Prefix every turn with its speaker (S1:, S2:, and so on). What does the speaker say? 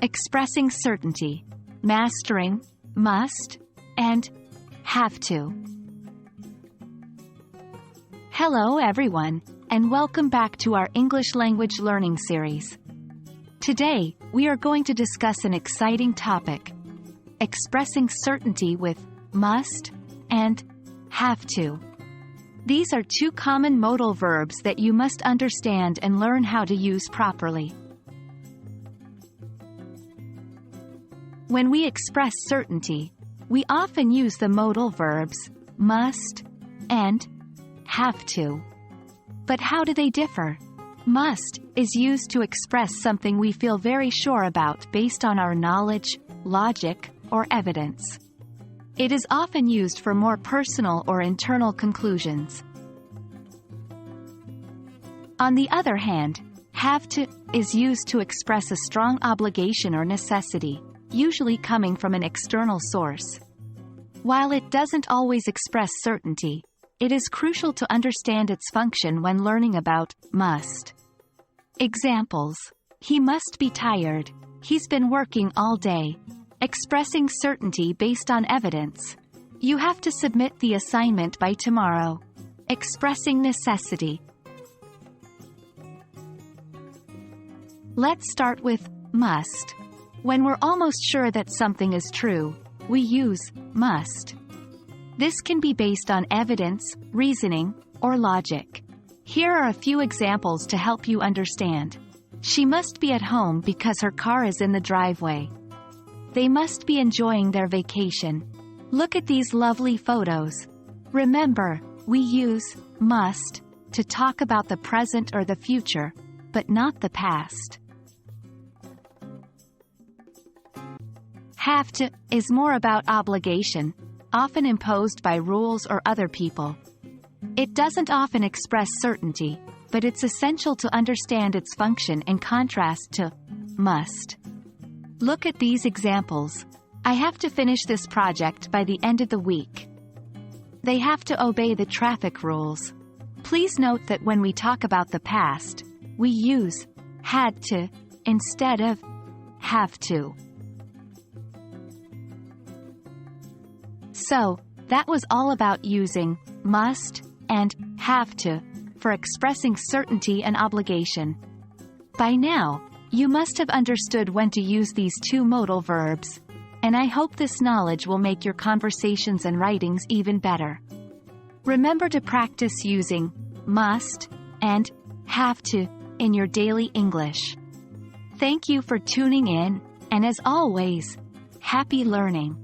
S1: expressing certainty, mastering, must, and have to. Hello everyone, and welcome back to our English language learning series. Today, we are going to discuss an exciting topic: expressing certainty with must and have to. These are two common modal verbs that you must understand and learn how to use properly. When we express certainty, we often use the modal verbs must and have to. But how do they differ? Must is used to express something we feel very sure about based on our knowledge, logic, or evidence. It is often used for more personal or internal conclusions. On the other hand, have to is used to express a strong obligation or necessity, usually coming from an external source. While it doesn't always express certainty, it is crucial to understand its function when learning about must. Examples: he must be tired. He's been working all day. Expressing certainty based on evidence. You have to submit the assignment by tomorrow. Expressing necessity. Let's start with must. When we're almost sure that something is true, we use must. This can be based on evidence, reasoning, or logic. Here are a few examples to help you understand. She must be at home because her car is in the driveway. They must be enjoying their vacation. Look at these lovely photos. Remember, we use must to talk about the present or the future, but not the past. Have to is more about obligation, often imposed by rules or other people. It doesn't often express certainty, but it's essential to understand its function in contrast to must. Look at these examples. I have to finish this project by the end of the week. They have to obey the traffic rules. Please note that when we talk about the past, we use had to instead of have to. So, that was all about using must and have to for expressing certainty and obligation. By now, you must have understood when to use these two modal verbs, and I hope this knowledge will make your conversations and writings even better. Remember to practice using must and have to in your daily English. Thank you for tuning in, and as always, happy learning.